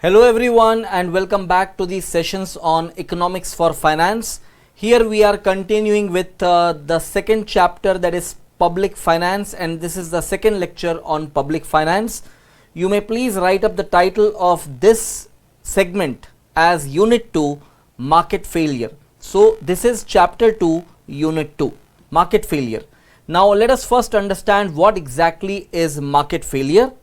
Hello everyone and welcome back to these sessions on economics for finance. Here we are continuing with the second chapter, that is public finance, and this is the second lecture on public finance. You may please write up the title of this segment as Unit 2, Market Failure. So this is chapter 2, Unit 2, Market Failure. Now let us first understand what exactly is market failure.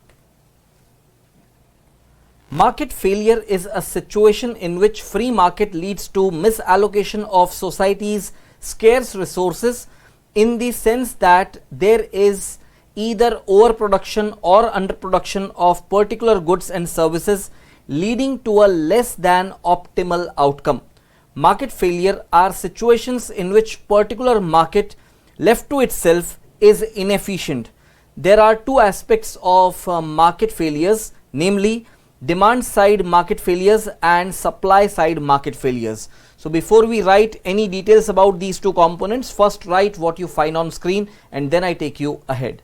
Market failure is a situation in which free market leads to misallocation of society's scarce resources, in the sense that there is either overproduction or underproduction of particular goods and services, leading to a less than optimal outcome. Market failure are situations in which particular market left to itself is inefficient. There are two aspects of market failures, namely demand side market failures and supply side market failures. So before we write any details about these two components, first write what you find on screen and then I take you ahead.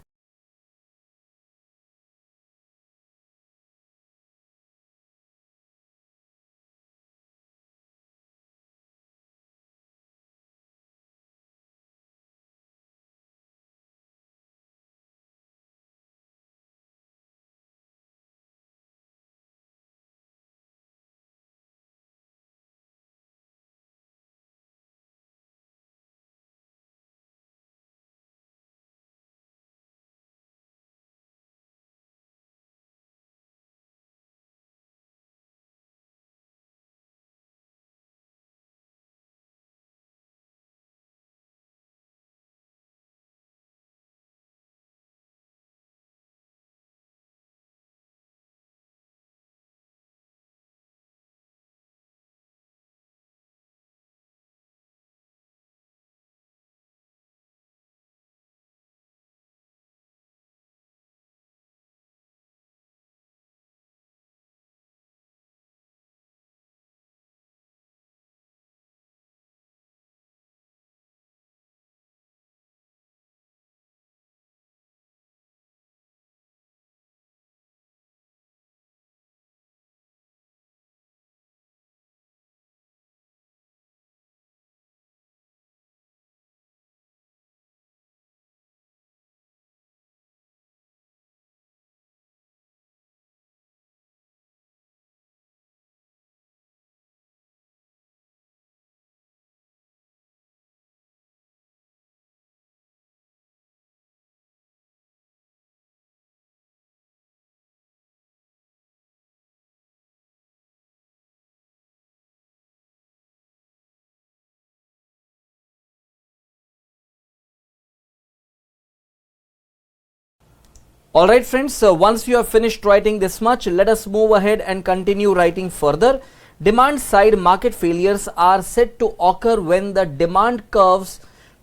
Alright friends, so once you have finished writing this much, let us move ahead and continue writing further. Demand side market failures are said to occur when the demand curves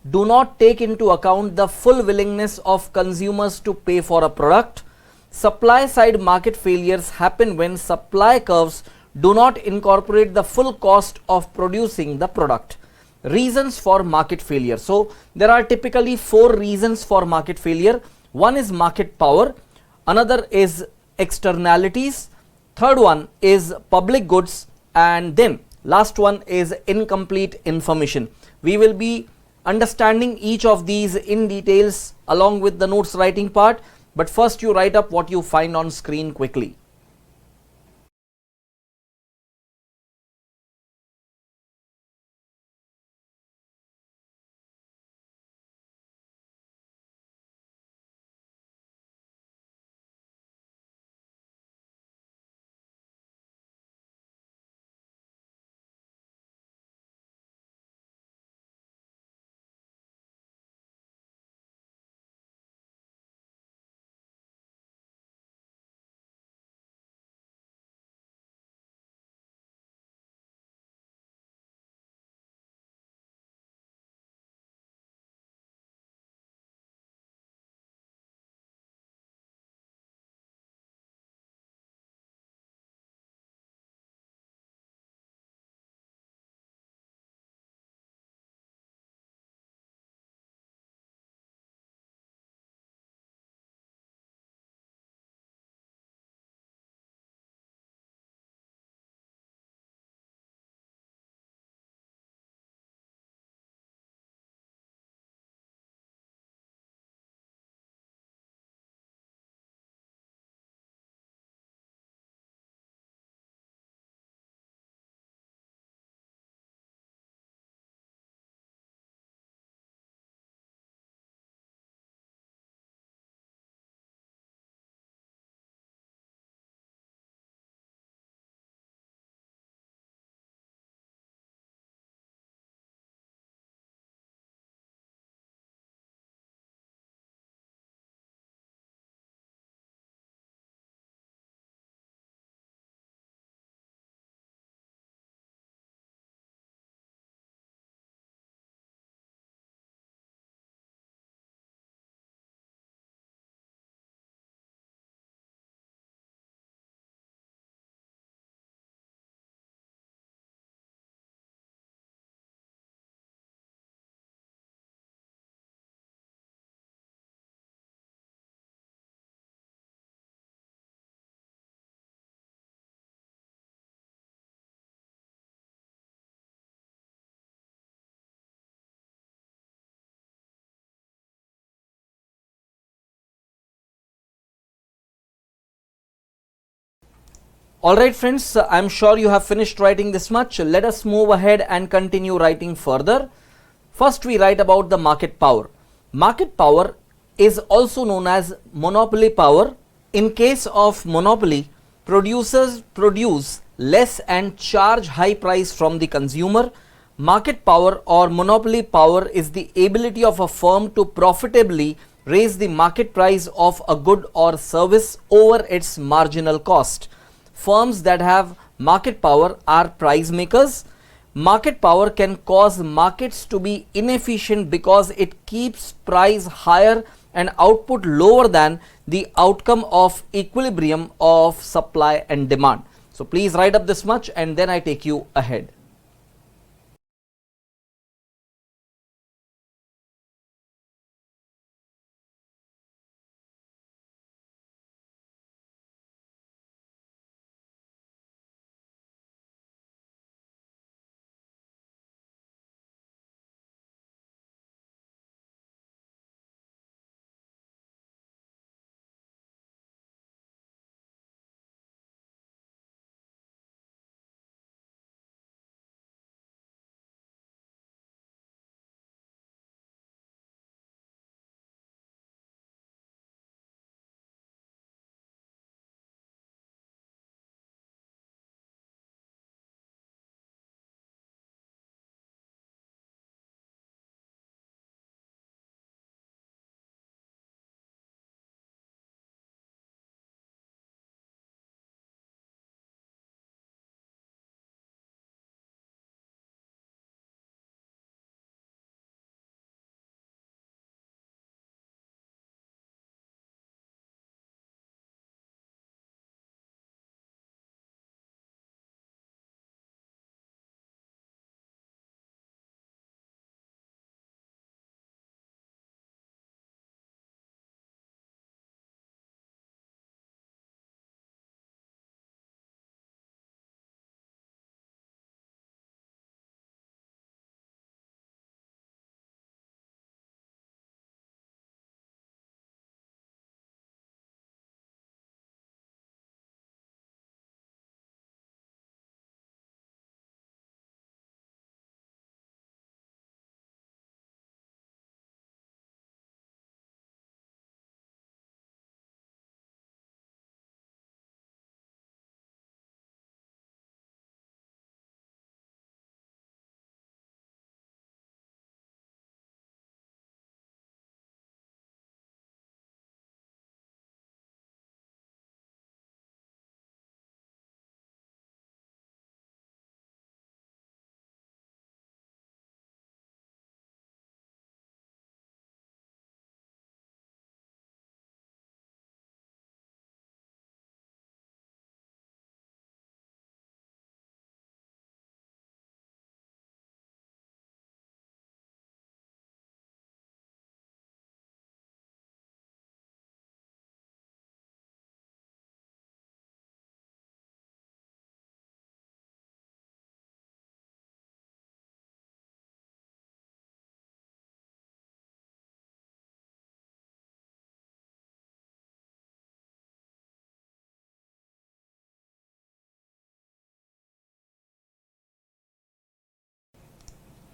do not take into account the full willingness of consumers to pay for a product. Supply side market failures happen when supply curves do not incorporate the full cost of producing the product. Reasons for market failure. So there are typically four reasons for market failure. One is market power, another is externalities, third one is public goods, and then last one is incomplete information. We will be understanding each of these in details along with the notes writing part, but first you write up what you find on screen quickly. Alright friends, I'm sure you have finished writing this much. Let us move ahead and continue writing further. First we write about the market power. Market power is also known as monopoly power. In case of monopoly, producers produce less and charge high price from the consumer. Market power or monopoly power is the ability of a firm to profitably raise the market price of a good or service over its marginal cost. Firms that have market power are price makers. Market power can cause markets to be inefficient because it keeps price higher and output lower than the outcome of equilibrium of supply and demand. So please write up this much and then I take you ahead.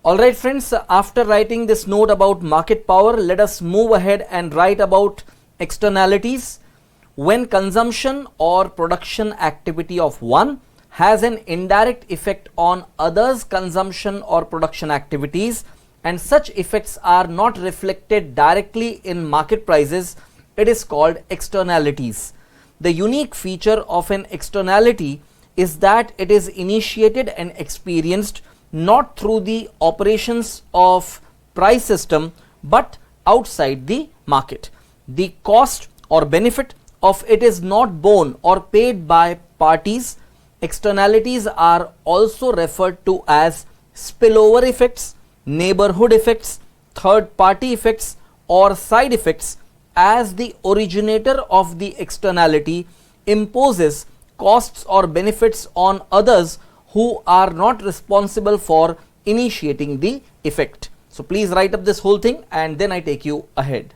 Alright friends, after writing this note about market power, let us move ahead and write about externalities. When consumption or production activity of one has an indirect effect on others' consumption or production activities, and such effects are not reflected directly in market prices, it is called externalities. The unique feature of an externality is that it is initiated and experienced not through the operations of price system but outside the market. The cost or benefit of it is not borne or paid by parties. Externalities are also referred to as spillover effects, neighborhood effects, third party effects or side effects, as the originator of the externality imposes costs or benefits on others who are not responsible for initiating the effect. So please write up this whole thing and then I take you ahead.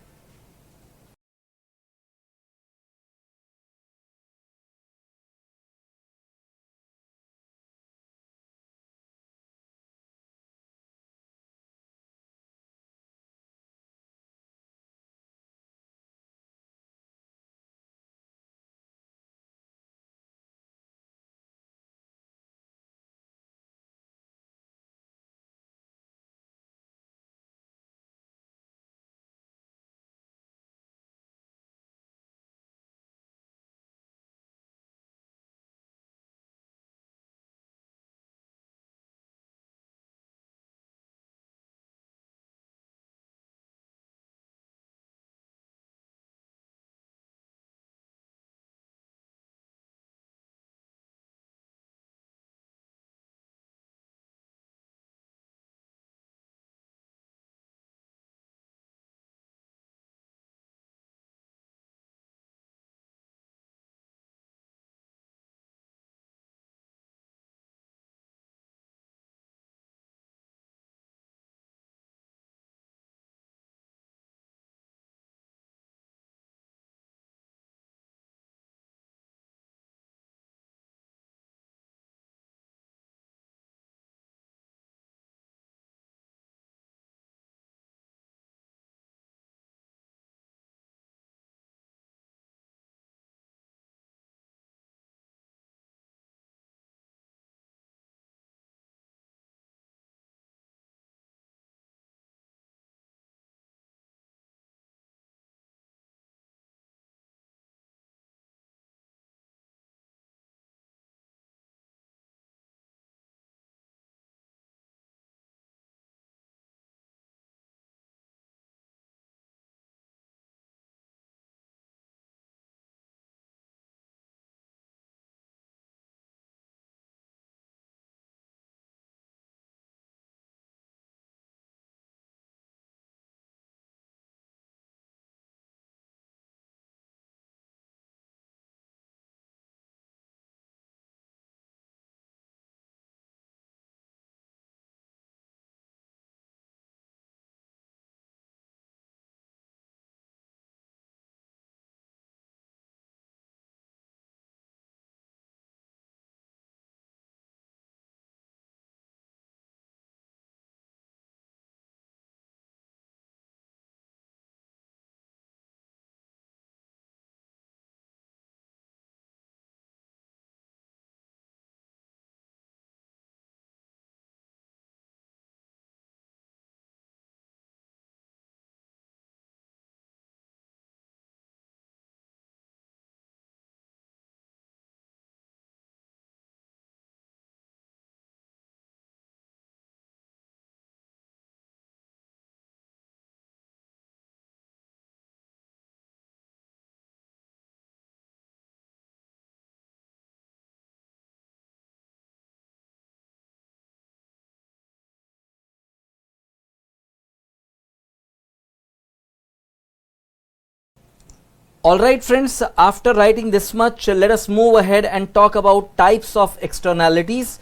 Alright friends, after writing this much, let us move ahead and talk about types of externalities,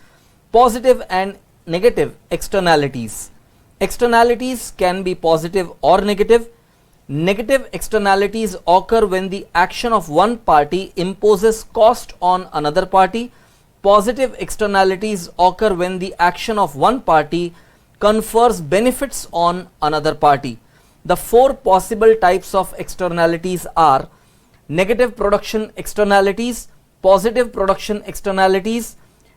positive and negative externalities. Externalities can be positive or negative. Negative externalities occur when the action of one party imposes cost on another party. Positive externalities occur when the action of one party confers benefits on another party. The four possible types of externalities are negative production externalities, positive production externalities,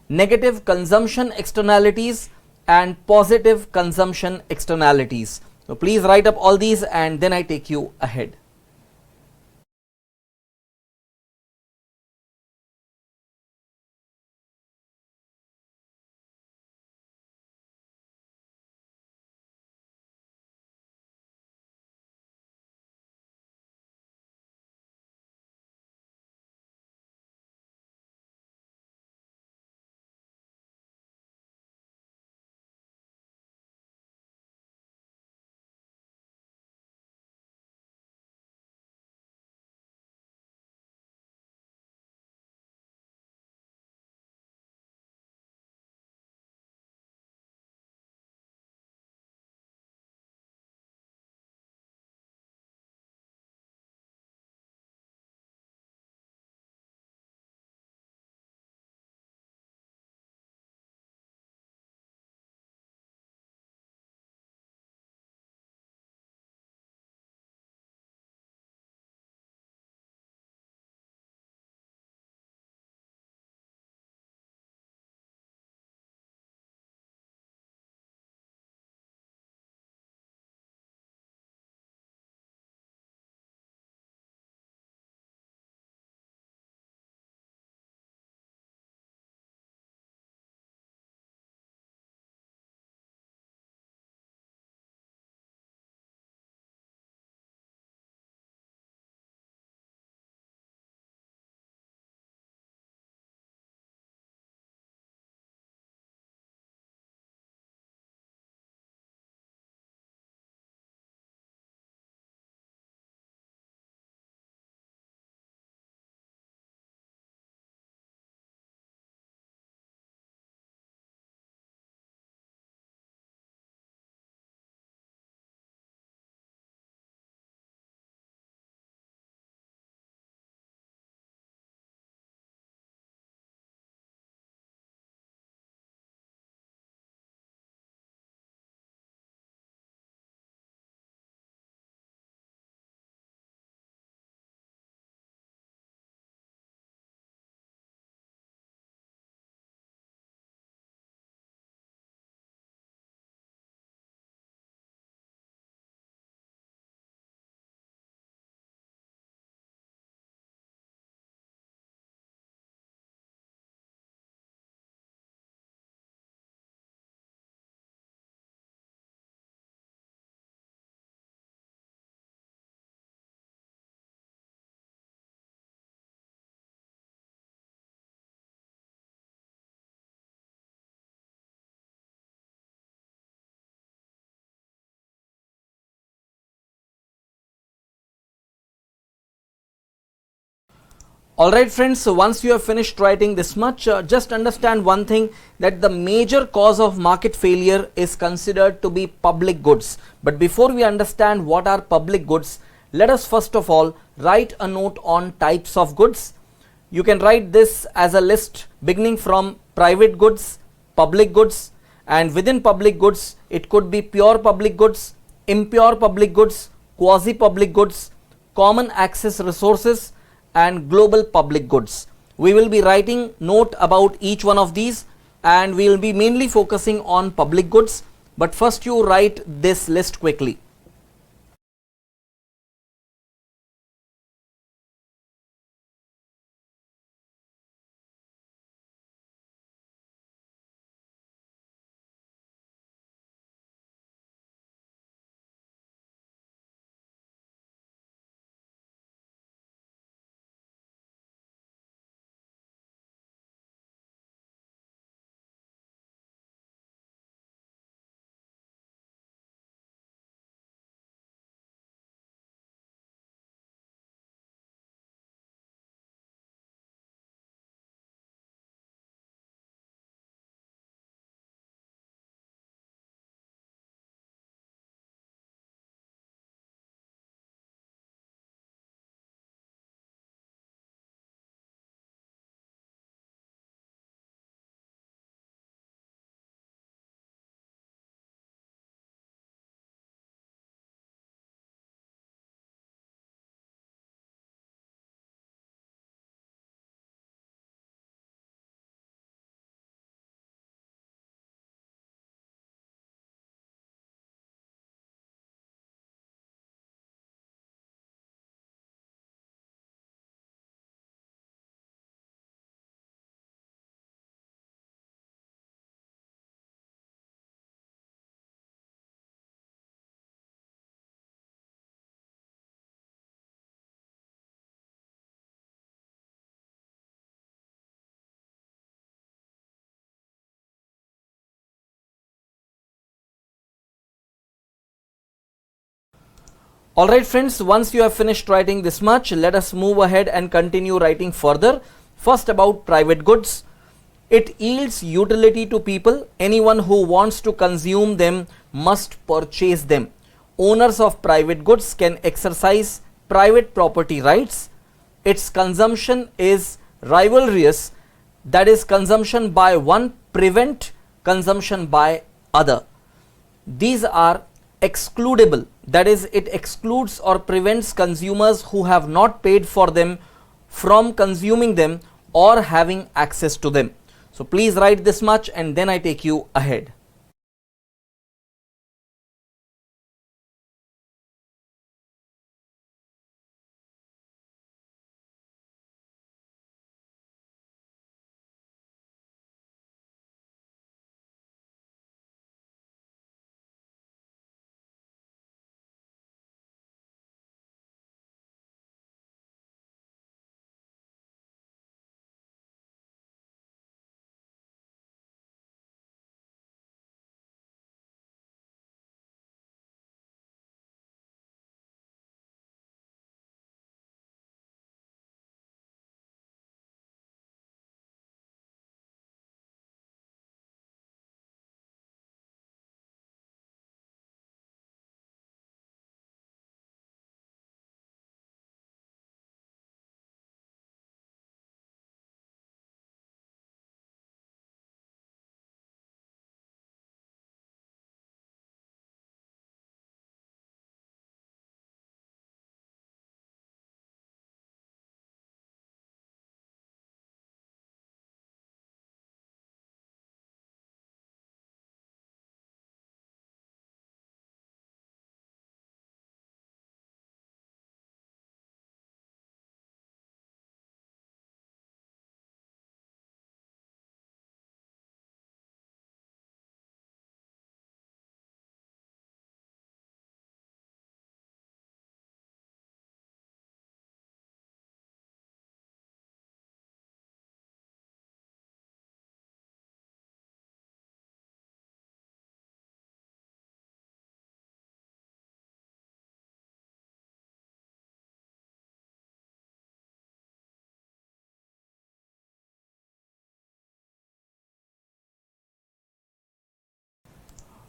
negative consumption externalities, and positive consumption externalities. So please write up all these and then I take you ahead. Alright friends, so once you have finished writing this much, just understand one thing, that the major cause of market failure is considered to be public goods. But before we understand what are public goods, let us first of all write a note on types of goods. You can write this as a list beginning from private goods, public goods, and within public goods it could be pure public goods, impure public goods, quasi public goods, common access resources, and global public goods. We will be writing note about each one of these and we will be mainly focusing on public goods, but first you write this list quickly. Alright friends, once you have finished writing this much, let us move ahead and continue writing further. First, about private goods. It yields utility to people. Anyone who wants to consume them must purchase them. Owners of private goods can exercise private property rights. Its consumption is rivalrous, that is, consumption by one prevent consumption by other. These are excludable, that is, it excludes or prevents consumers who have not paid for them from consuming them or having access to them. So please write this much and then I take you ahead.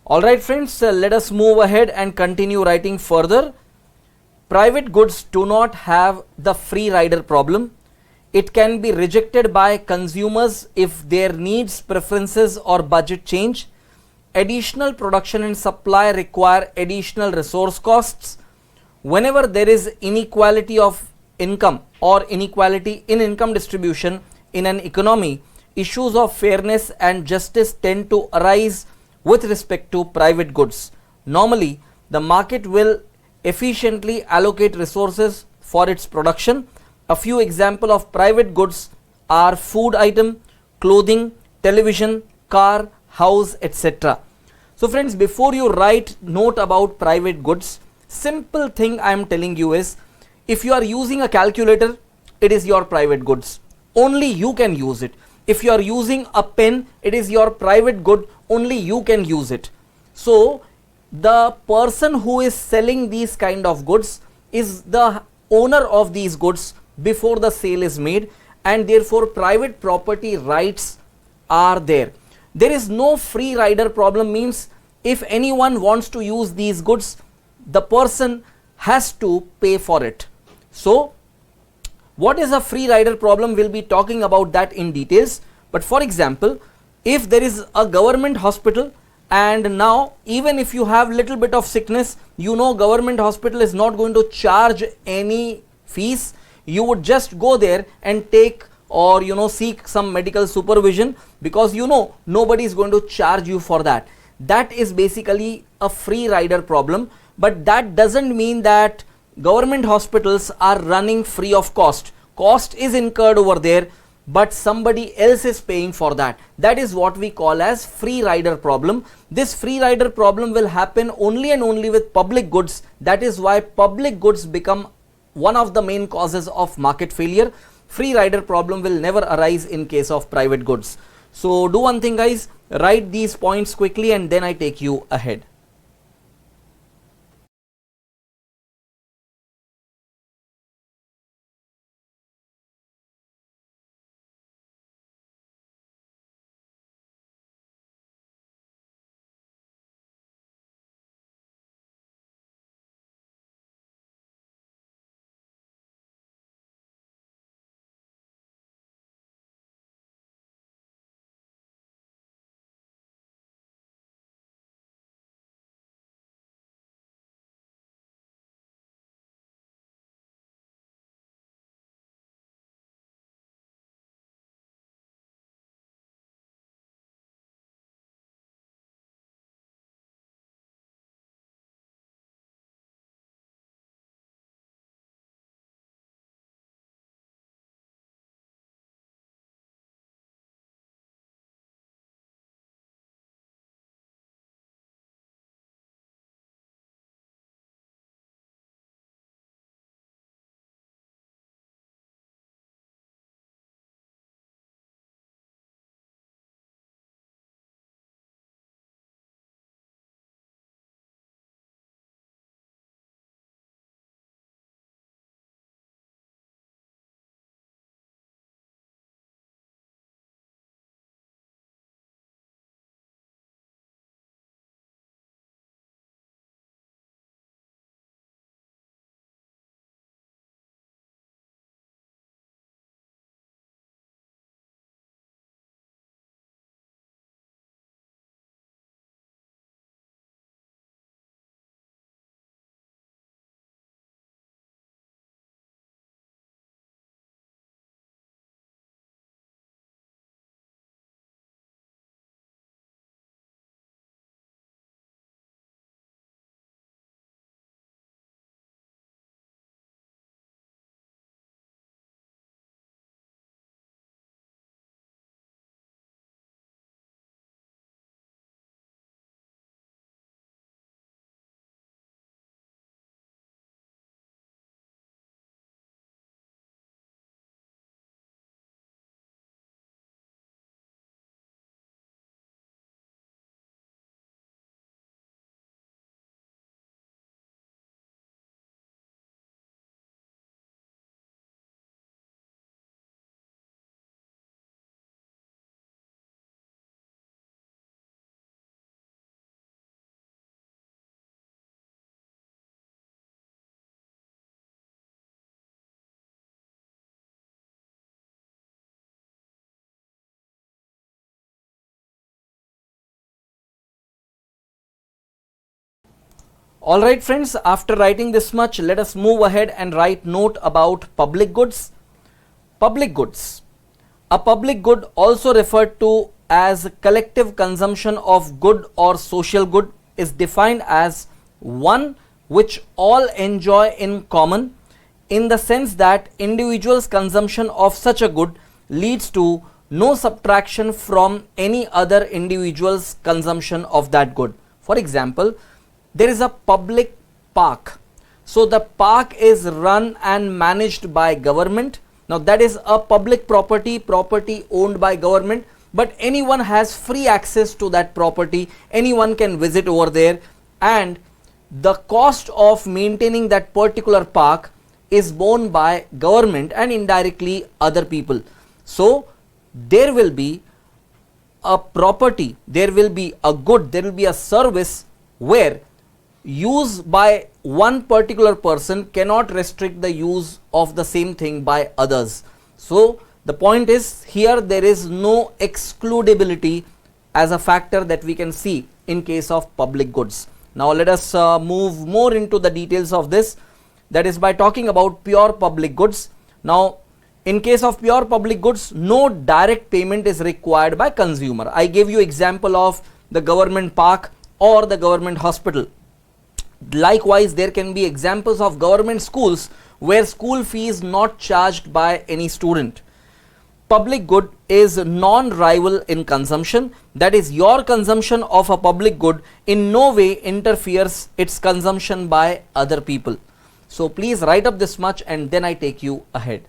Alright friends, let us move ahead and continue writing further. Private goods do not have the free rider problem. It can be rejected by consumers if their needs, preferences or budget change. Additional production and supply require additional resource costs. Whenever there is inequality of income or inequality in income distribution in an economy, issues of fairness and justice tend to arise with respect to private goods. Normally, the market will efficiently allocate resources for its production. A few examples of private goods are food item, clothing, television, car, house, etc. So friends, before you write note about private goods, simple thing I am telling you is, if you are using a calculator, it is your private goods. Only you can use it. If you are using a pen, it is your private good, only you can use it. So the person who is selling these kind of goods is the owner of these goods before the sale is made, and therefore private property rights are there. There is no free rider problem, means if anyone wants to use these goods, the person has to pay for it. So what is a free rider problem? We'll be talking about that in details. But for example, if there is a government hospital and now even if you have little bit of sickness, you know government hospital is not going to charge any fees. You would just go there and take or seek some medical supervision, because nobody is going to charge you for that. That is basically a free rider problem. But that doesn't mean that government hospitals are running free of cost. Cost is incurred over there, but somebody else is paying for that. That is what we call as free rider problem. This free rider problem will happen only and only with public goods. That is why public goods become one of the main causes of market failure. Free rider problem will never arise in case of private goods. So do one thing guys, write these points quickly and then I take you ahead. Alright friends, after writing this much, let us move ahead and write note about public goods. Public goods. A public good, also referred to as collective consumption of good or social good, is defined as one which all enjoy in common, in the sense that individuals' consumption of such a good leads to no subtraction from any other individual's consumption of that good. For example, there is a public park. So the park is run and managed by government. Now that is a public property owned by government, but anyone has free access to that property. Anyone can visit over there, and the cost of maintaining that particular park is borne by government and indirectly other people. So there will be a property, there will be a good, there will be a service where use by one particular person cannot restrict the use of the same thing by others. So the point is, here there is no excludability as a factor that we can see in case of public goods. Now let us move more into the details of this, that is by talking about pure public goods. Now in case of pure public goods, no direct payment is required by consumer. I gave you example of the government park or the government hospital. Likewise, there can be examples of government schools where school fee is not charged by any student. Public good is non-rival in consumption, that is, your consumption of a public good in no way interferes its consumption by other people. So please write up this much and then I take you ahead.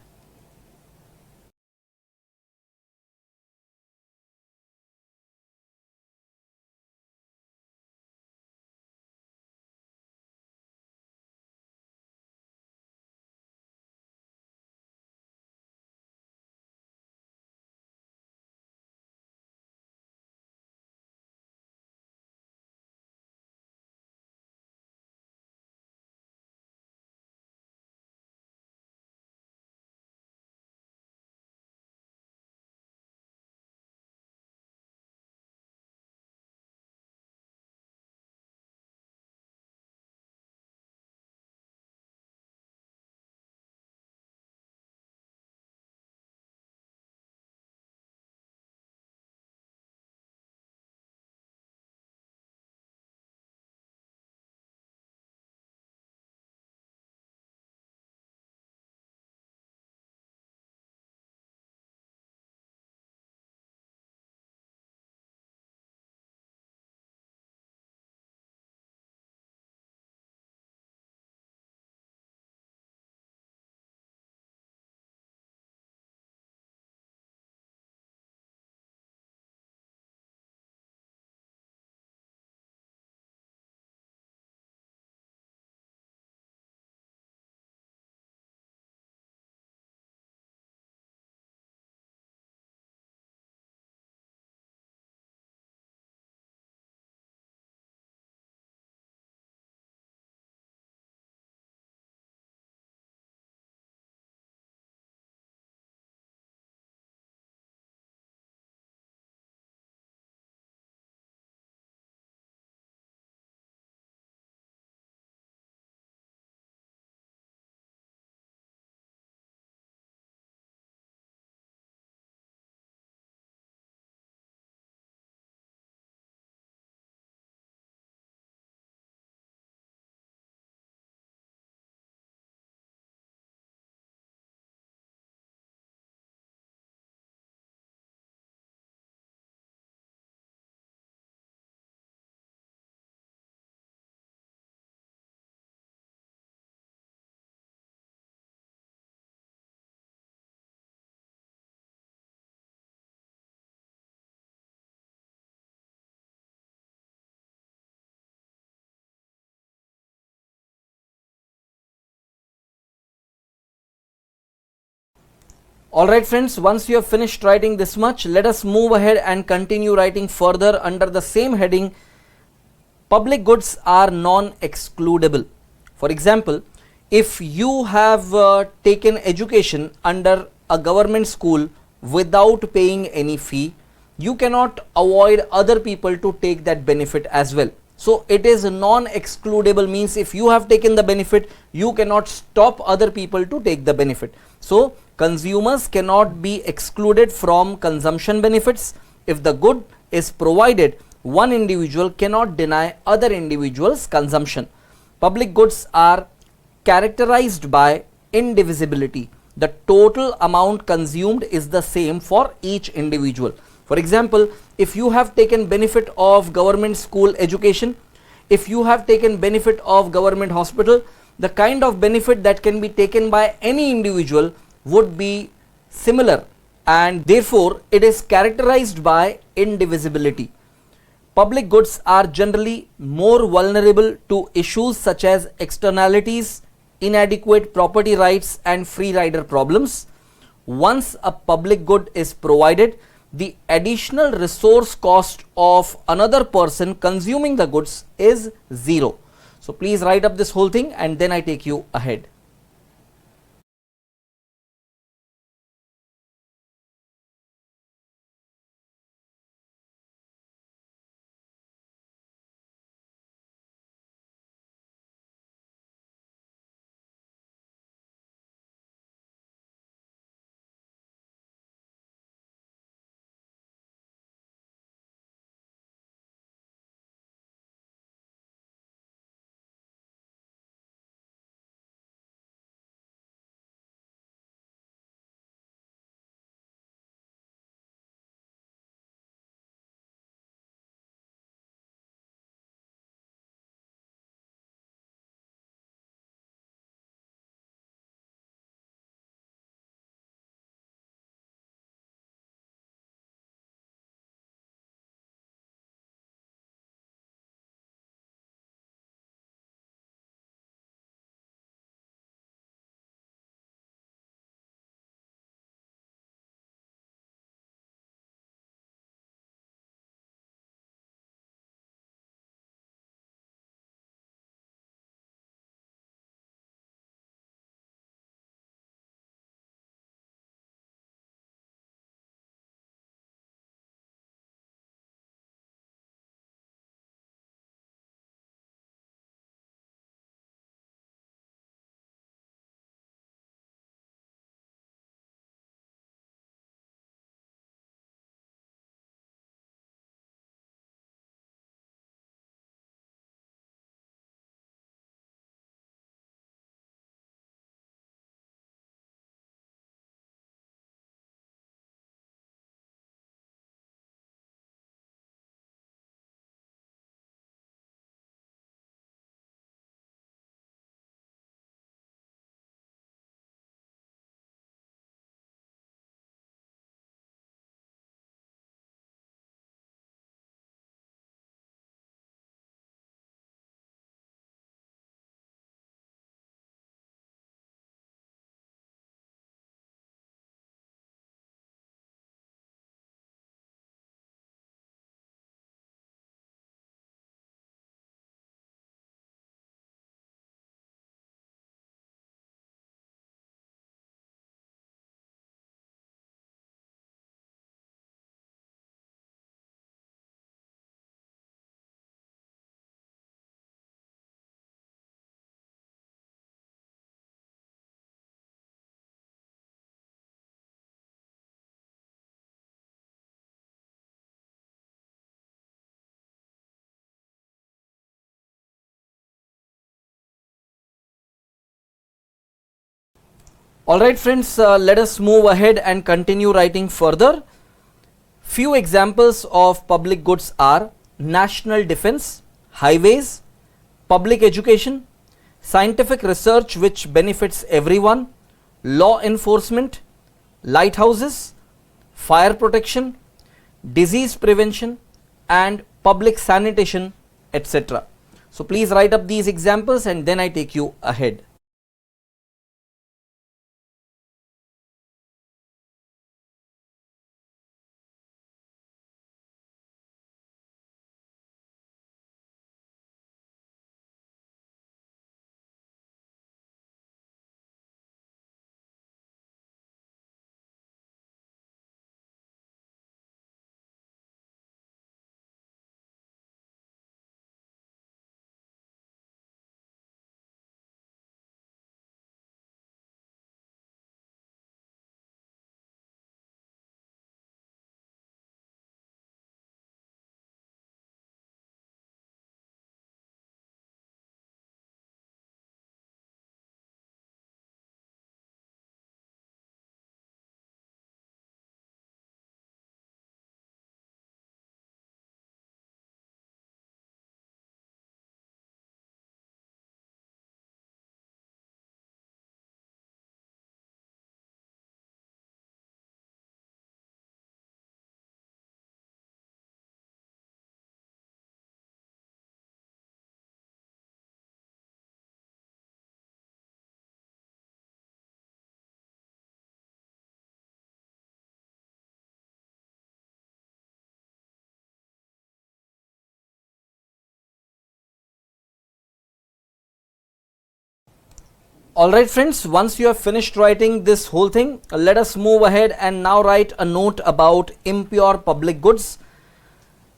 Alright friends, once you have finished writing this much, let us move ahead and continue writing further under the same heading. Public goods are non-excludable. For example, if you have taken education under a government school without paying any fee, you cannot avoid other people to take that benefit as well. So it is non-excludable, means if you have taken the benefit, you cannot stop other people to take the benefit. So consumers cannot be excluded from consumption benefits. If the good is provided, one individual cannot deny other individuals consumption. Public goods are characterized by indivisibility. The total amount consumed is the same for each individual. For example, if you have taken benefit of government school education, if you have taken benefit of government hospital, the kind of benefit that can be taken by any individual would be similar, and therefore it is characterized by indivisibility. Public goods are generally more vulnerable to issues such as externalities, inadequate property rights, and free rider problems. Once a public good is provided, the additional resource cost of another person consuming the goods is zero. So please write up this whole thing and then I take you ahead. Alright friends, let us move ahead and continue writing further. Few examples of public goods are national defense, highways, public education, scientific research which benefits everyone, law enforcement, lighthouses, fire protection, disease prevention, and public sanitation, etc. So please write up these examples and then I take you ahead. Alright friends, once you have finished writing this whole thing, let us move ahead and now write a note about impure public goods.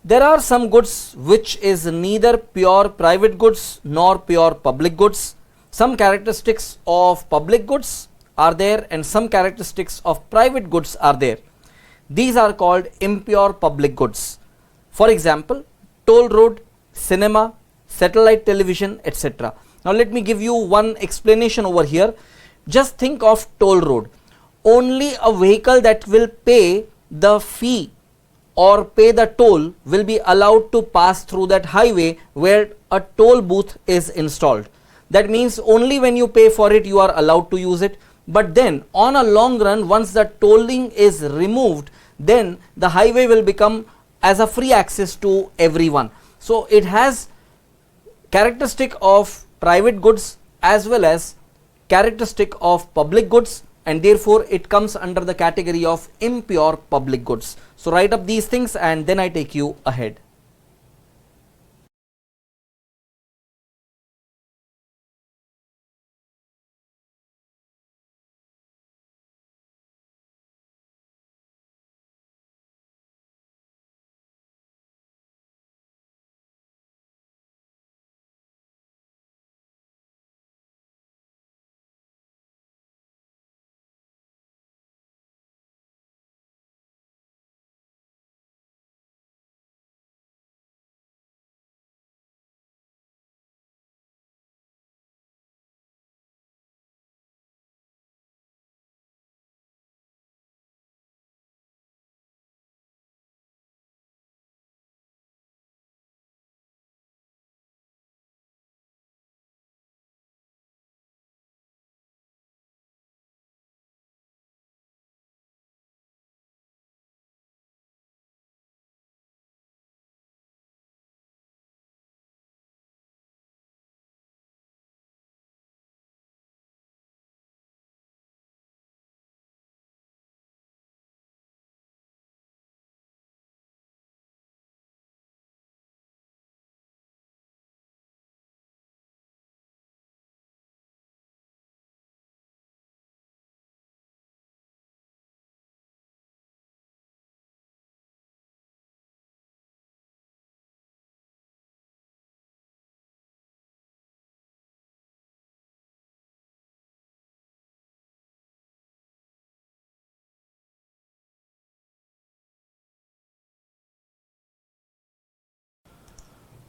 There are some goods which is neither pure private goods nor pure public goods. Some characteristics of public goods are there and some characteristics of private goods are there. These are called impure public goods. For example, toll road, cinema, satellite television, etc. Now let me give you one explanation over here. Just think of toll road. Only a vehicle that will pay the fee or pay the toll will be allowed to pass through that highway where a toll booth is installed. That means only when you pay for it you are allowed to use it. But then on a long run, once the tolling is removed, then the highway will become as a free access to everyone. So it has characteristic of private goods as well as characteristic of public goods, and therefore it comes under the category of impure public goods. So write up these things and then I take you ahead.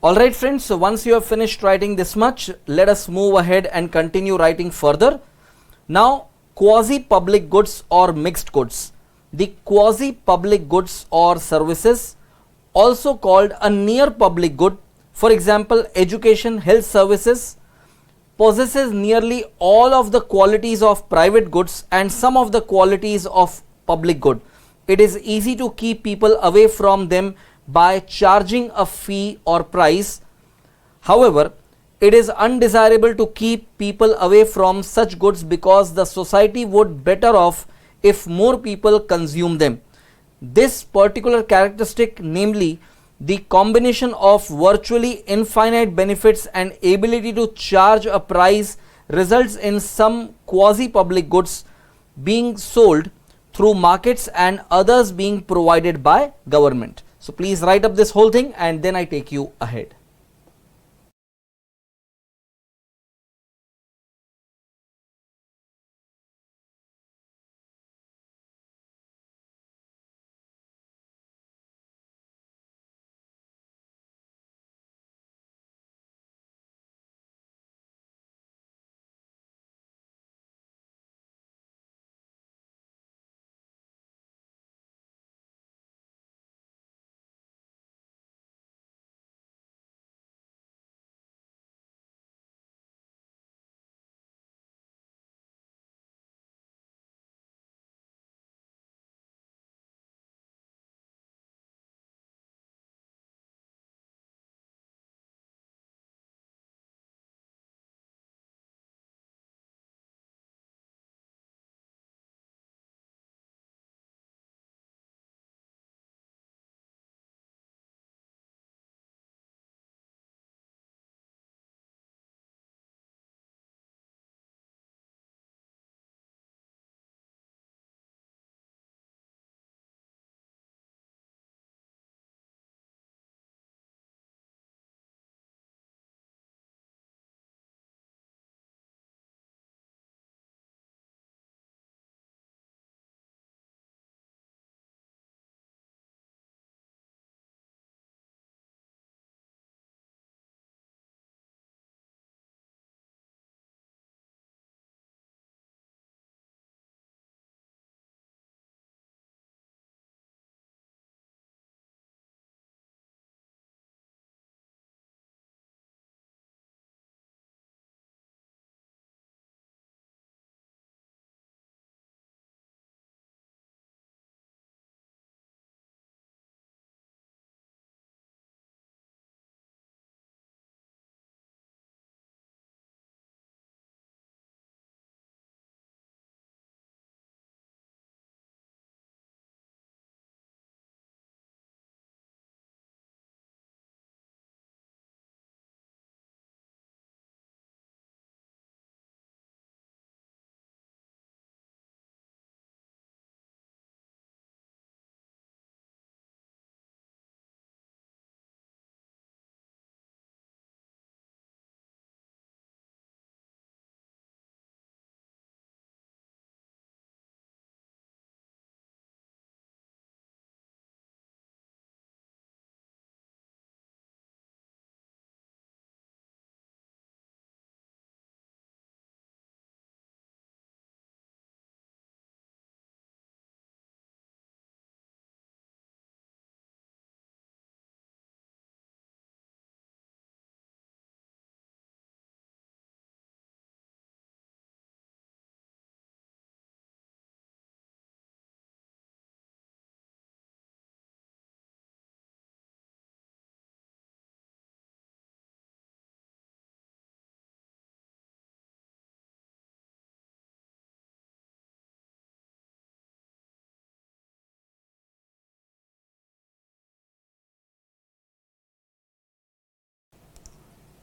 Alright friends, so once you have finished writing this much, let us move ahead and continue writing further. Now, quasi-public goods or mixed goods. The quasi-public goods or services, also called a near public good, for example, education, health services, possesses nearly all of the qualities of private goods and some of the qualities of public good. It is easy to keep people away from them by charging a fee or price. However, it is undesirable to keep people away from such goods because the society would better off if more people consume them. This particular characteristic, namely the combination of virtually infinite benefits and ability to charge a price, results in some quasi-public goods being sold through markets and others being provided by government. So please write up this whole thing and then I take you ahead.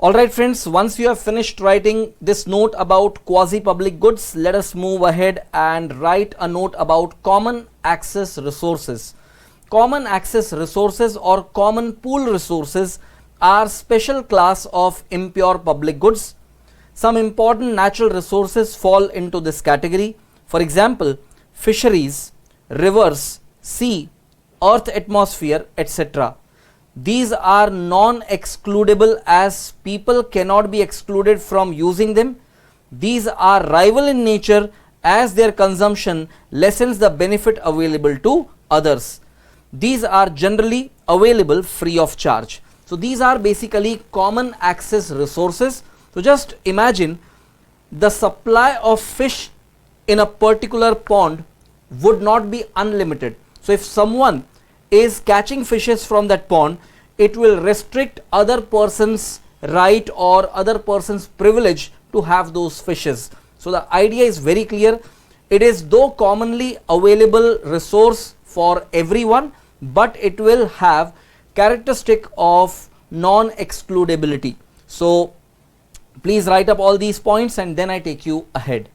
Alright friends, once you have finished writing this note about quasi-public goods, let us move ahead and write a note about common access resources. Common access resources or common pool resources are special class of impure public goods. Some important natural resources fall into this category. For example, fisheries, rivers, sea, earth atmosphere, etc. These are non-excludable as people cannot be excluded from using them. These are rival in nature as their consumption lessens the benefit available to others. These are generally available free of charge. So these are basically common access resources. So just imagine the supply of fish in a particular pond would not be unlimited. So if someone is catching fishes from that pond, it will restrict other person's right or other person's privilege to have those fishes. So the idea is very clear. It is though commonly available resource for everyone, but it will have characteristic of non-excludability. So please write up all these points and then I take you ahead.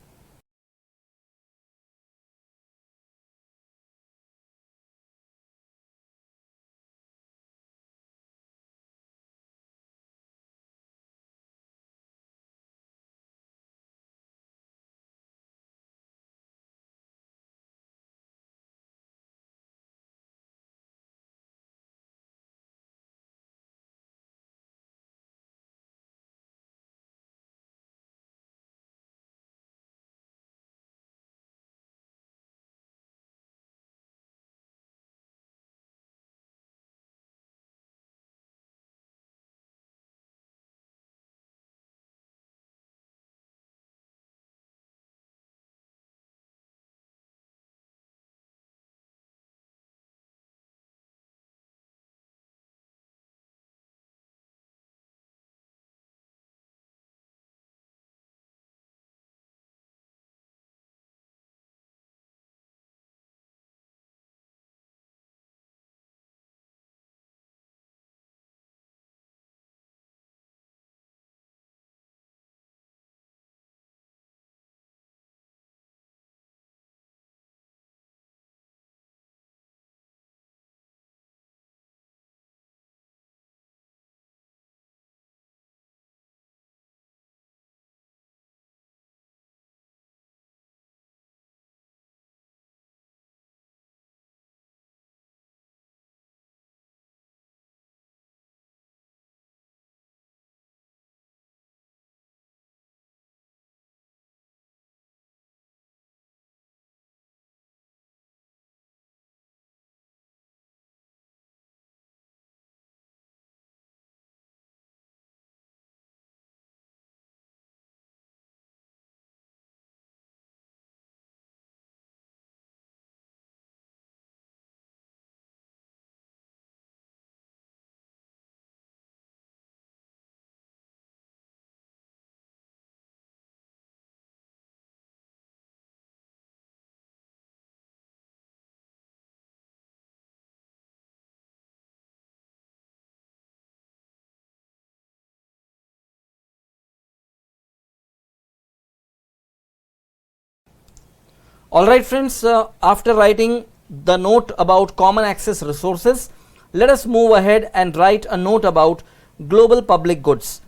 Alright friends, after writing the note about common access resources, let us move ahead and write a note about global public goods.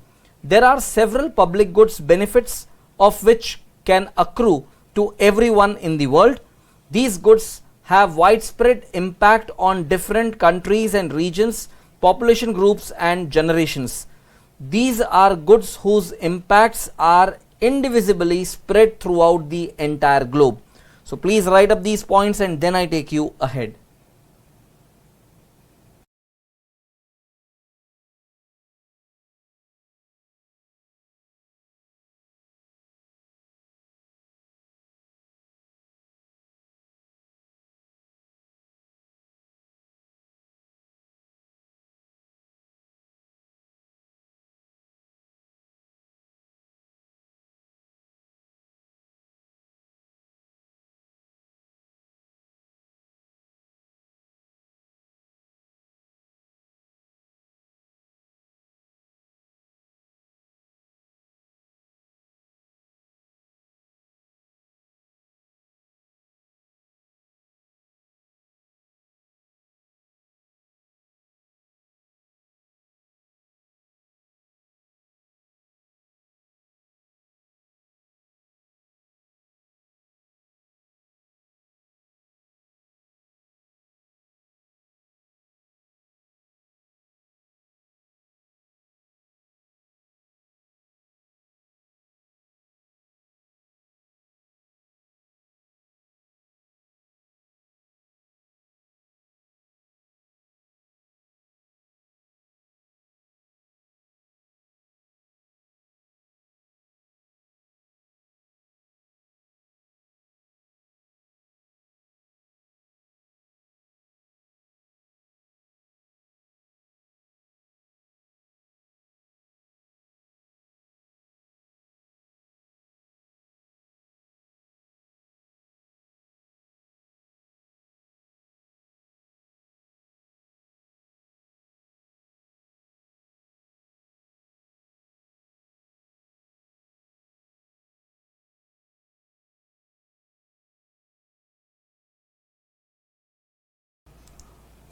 There are several public goods benefits of which can accrue to everyone in the world. These goods have widespread impact on different countries and regions, population groups and generations. These are goods whose impacts are indivisibly spread throughout the entire globe. So please write up these points and then I take you ahead.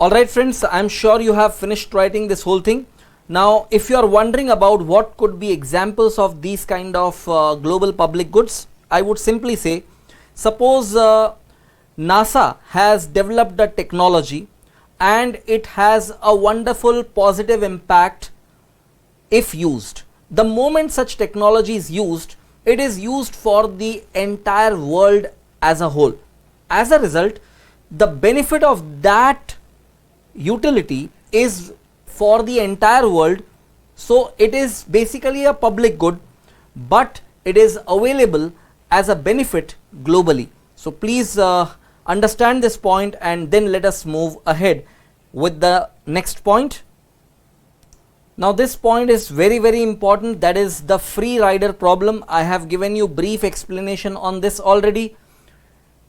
Alright friends, I'm sure you have finished writing this whole thing. Now if you are wondering about what could be examples of these kind of global public goods, I would simply say, suppose NASA has developed a technology and it has a wonderful positive impact if used. The moment such technology is used, it is used for the entire world as a whole. As a result, the benefit of that utility is for the entire world, so it is basically a public good, but it is available as a benefit globally. So please understand this point, and then let us move ahead with the next point. Now this point is very important, that is the free rider problem. I have given you brief explanation on this already.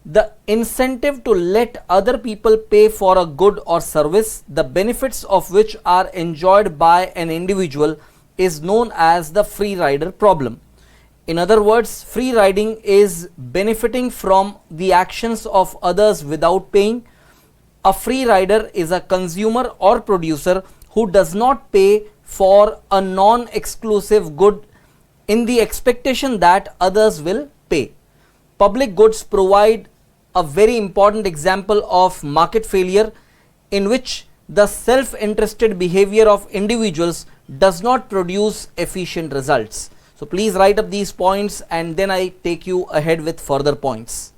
The incentive to let other people pay for a good or service, the benefits of which are enjoyed by an individual, is known as the free rider problem. In other words, free riding is benefiting from the actions of others without paying. A free rider is a consumer or producer who does not pay for a non-exclusive good in the expectation that others will pay. Public goods provide a very important example of market failure, in which the self-interested behavior of individuals does not produce efficient results. So please write up these points, and then I take you ahead with further points.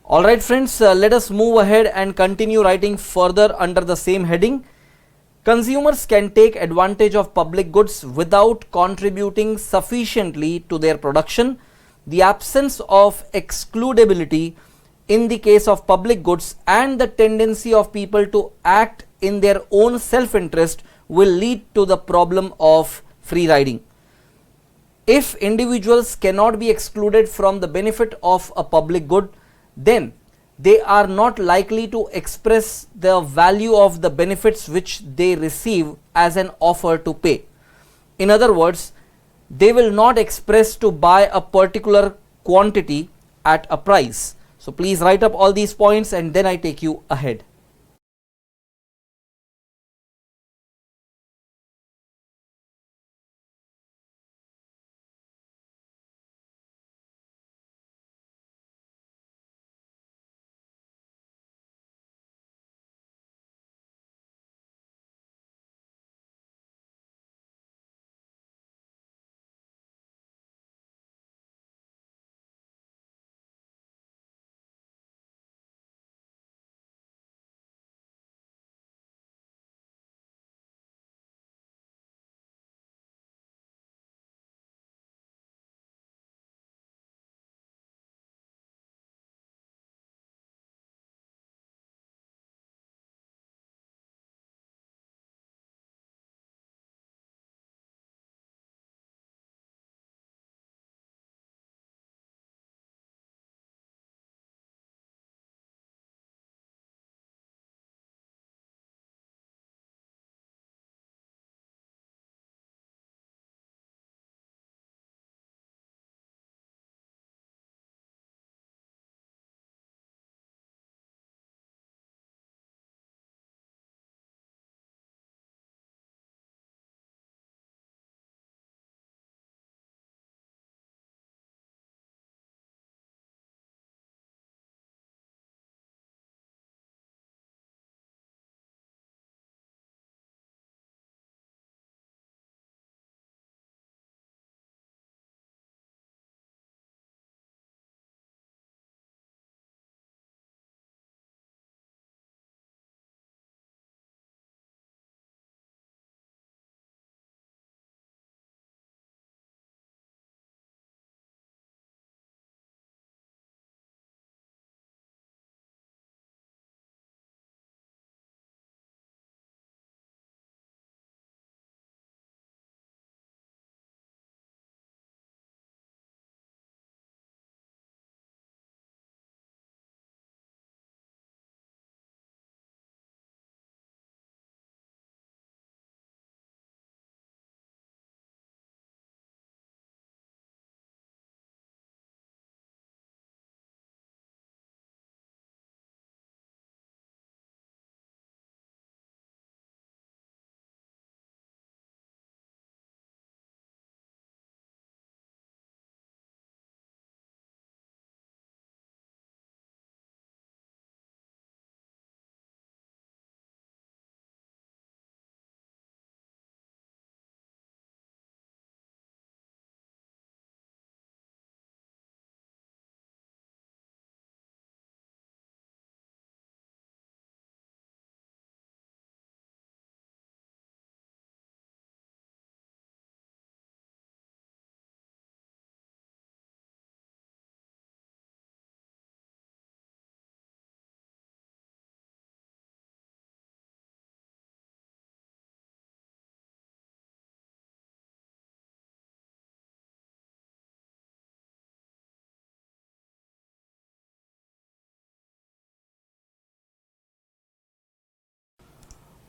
Alright friends, let us move ahead and continue writing further under the same heading. Consumers can take advantage of public goods without contributing sufficiently to their production. The absence of excludability in the case of public goods and the tendency of people to act in their own self-interest will lead to the problem of free riding. If individuals cannot be excluded from the benefit of a public good, then they are not likely to express the value of the benefits which they receive as an offer to pay. In other words, they will not express to buy a particular quantity at a price. So please write up all these points and then I take you ahead.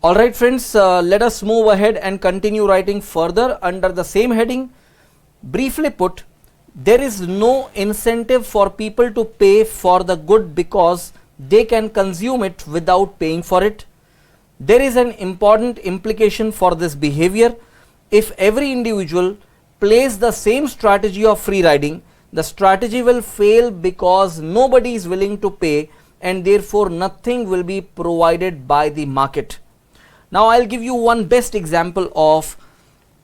Alright friends, let us move ahead and continue writing further under the same heading. Briefly put, there is no incentive for people to pay for the good because they can consume it without paying for it. There is an important implication for this behavior. If every individual plays the same strategy of free riding, the strategy will fail because nobody is willing to pay and therefore nothing will be provided by the market. Now I'll give you one best example of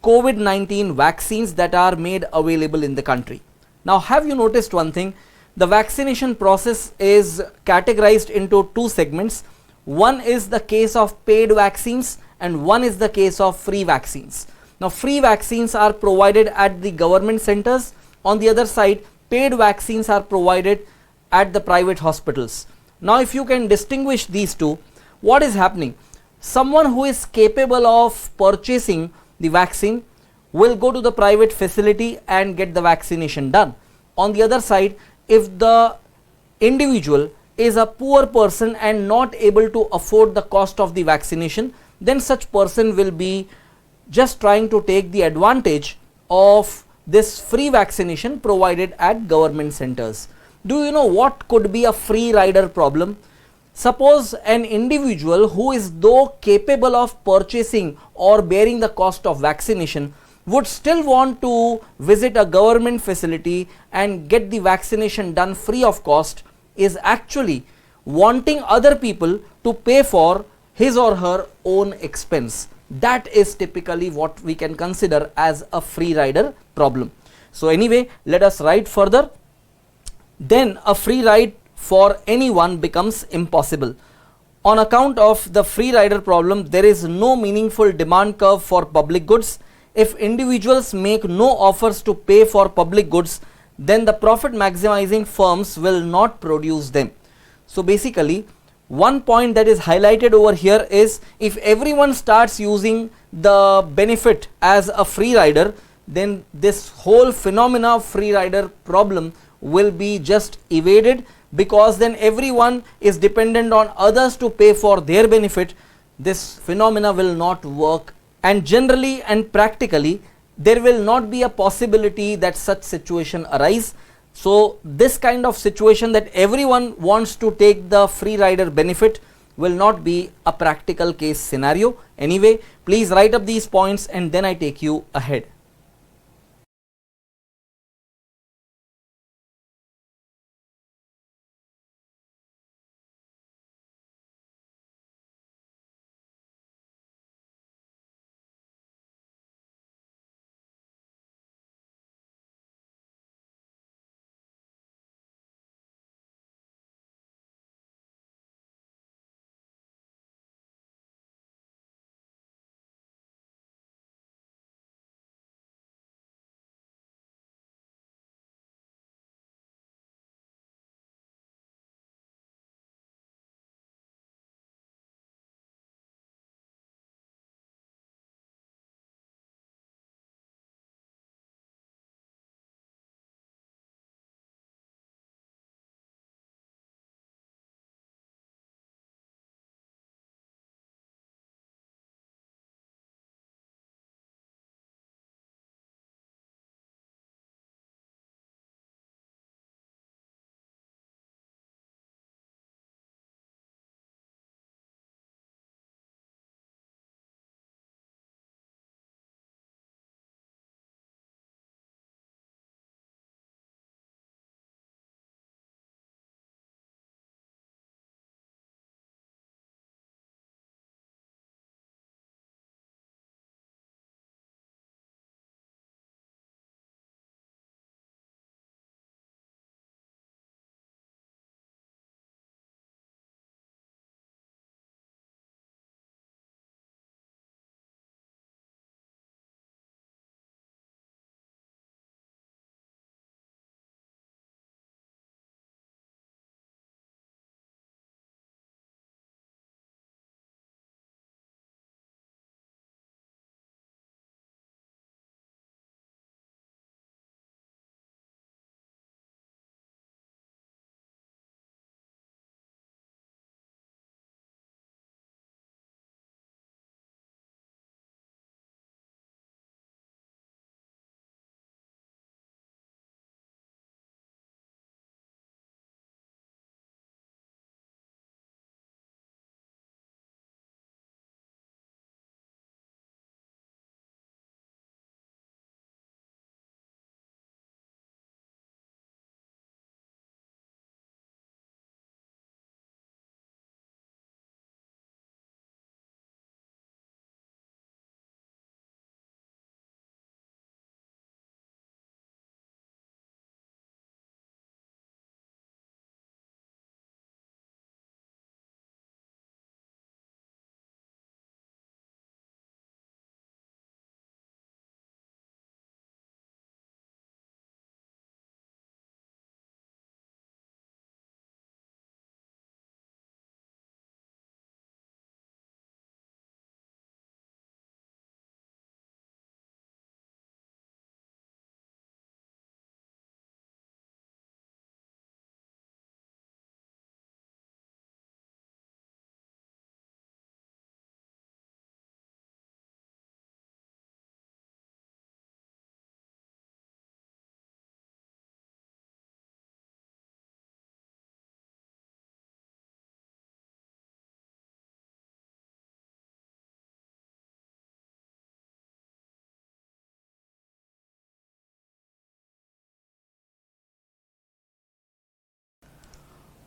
COVID-19 vaccines that are made available in the country. Now have you noticed one thing? The vaccination process is categorized into two segments. One is the case of paid vaccines and one is the case of free vaccines. Now, free vaccines are provided at the government centers. On the other side, paid vaccines are provided at the private hospitals. Now, if you can distinguish these two, what is happening? Someone who is capable of purchasing the vaccine will go to the private facility and get the vaccination done. On the other side, if the individual is a poor person and not able to afford the cost of the vaccination, then such person will be just trying to take the advantage of this free vaccination provided at government centers. Do you know what could be a free rider problem? Suppose an individual who is though capable of purchasing or bearing the cost of vaccination would still want to visit a government facility and get the vaccination done free of cost, is actually wanting other people to pay for his or her own expense. That is typically what we can consider as a free rider problem. So anyway, let us write further. Then a free ride for anyone becomes impossible. On account of the free rider problem, there is no meaningful demand curve for public goods. If individuals make no offers to pay for public goods, then the profit maximizing firms will not produce them. So basically, one point that is highlighted over here is, if everyone starts using the benefit as a free rider, then this whole phenomena of free rider problem will be just evaded, because then everyone is dependent on others to pay for their benefit. This phenomena will not work, and generally and practically there will not be a possibility that such situation arise. So this kind of situation that everyone wants to take the free rider benefit will not be a practical case scenario. Anyway, please write up these points and then I take you ahead.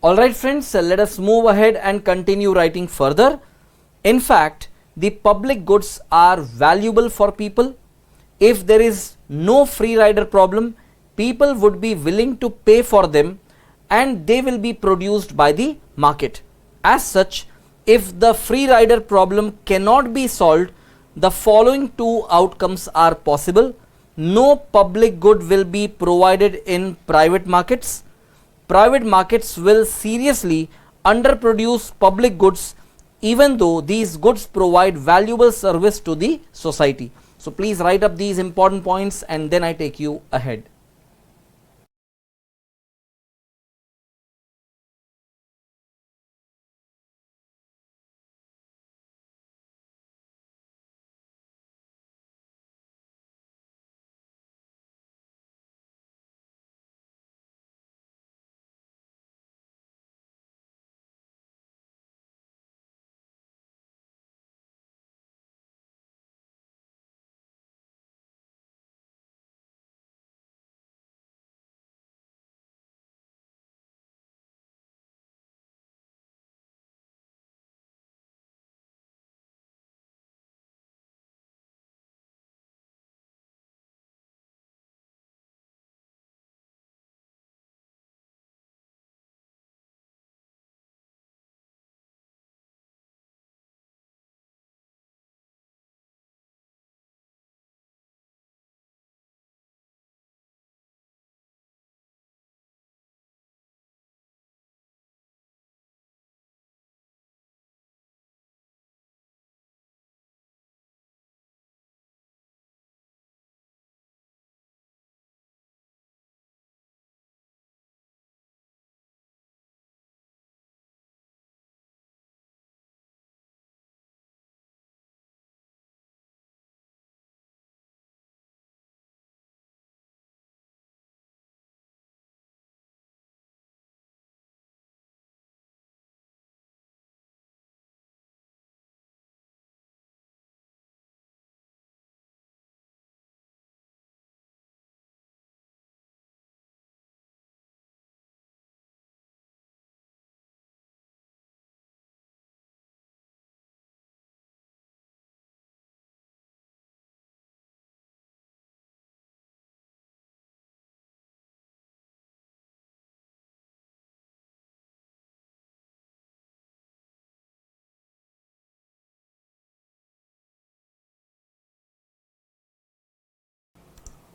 Alright friends, let us move ahead and continue writing further. In fact, the public goods are valuable for people. If there is no free rider problem, people would be willing to pay for them and they will be produced by the market. As such, if the free rider problem cannot be solved, the following two outcomes are possible. No public good will be provided in private markets. Private markets will seriously underproduce public goods even though these goods provide valuable service to the society. So please write up these important points and then I take you ahead.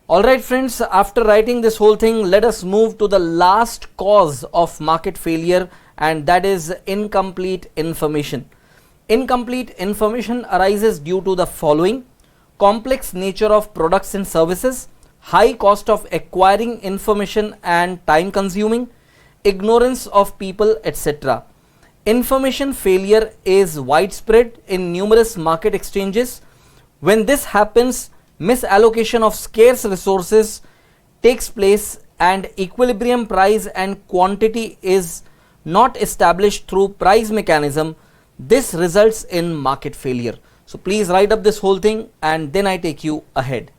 Alright friends, after writing this whole thing, let us move to the last cause of market failure, and that is incomplete information. Incomplete information arises due to the following: complex nature of products and services, high cost of acquiring information and time consuming, ignorance of people, etc. Information failure is widespread in numerous market exchanges. When this happens, misallocation of scarce resources takes place and equilibrium price and quantity is not established through price mechanism. This results in market failure. So please write up this whole thing and then I take you ahead.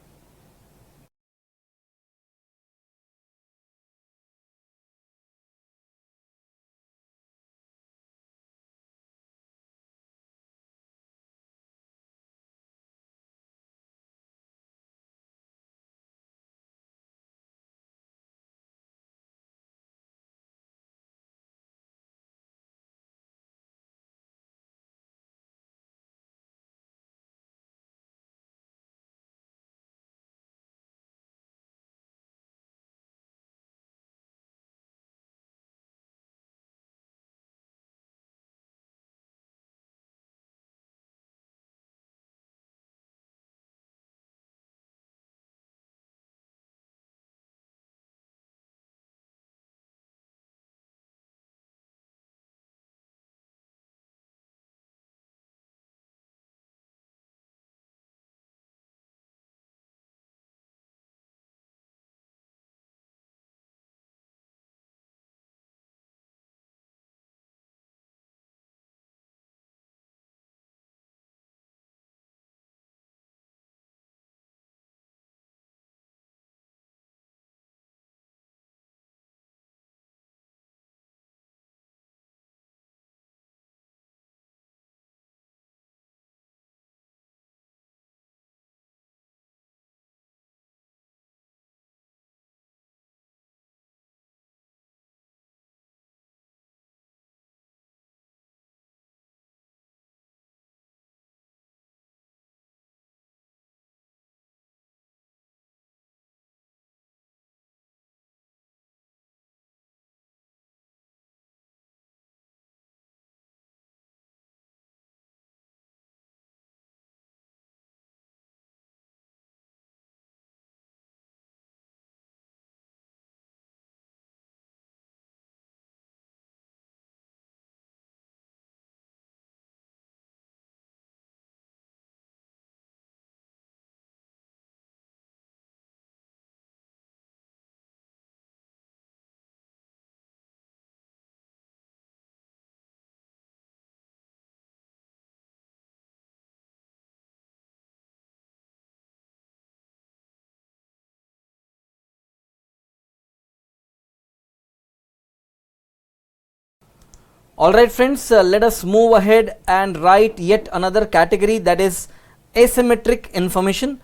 Alright friends, let us move ahead and write yet another category, that is asymmetric information.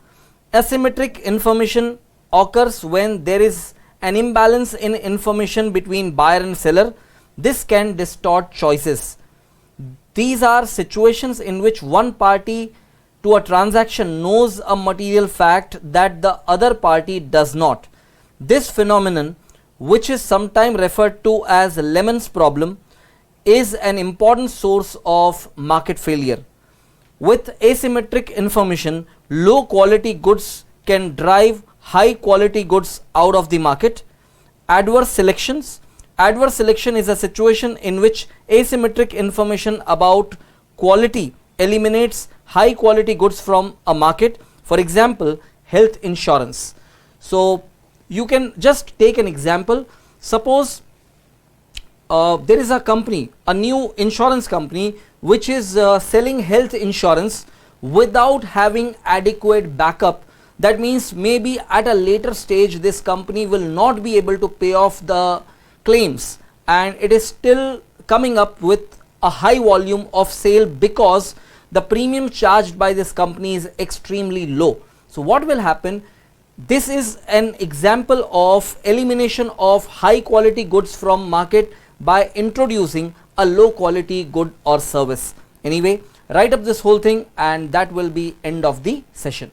Asymmetric information occurs when there is an imbalance in information between buyer and seller. This can distort choices. These are situations in which one party to a transaction knows a material fact that the other party does not. This phenomenon, which is sometimes referred to as Lemon's problem, is an important source of market failure. With asymmetric information, low quality goods can drive high quality goods out of the market. Adverse selections. Adverse selection is a situation in which asymmetric information about quality eliminates high quality goods from a market. For example, health insurance. So you can just take an example. Suppose there is a company, a new insurance company, which is selling health insurance without having adequate backup. That means maybe at a later stage this company will not be able to pay off the claims, and it is still coming up with a high volume of sale because the premium charged by this company is extremely low. So what will happen? This is an example of elimination of high quality goods from market by introducing a low quality good or service. Anyway, write up this whole thing and that will be end of the session.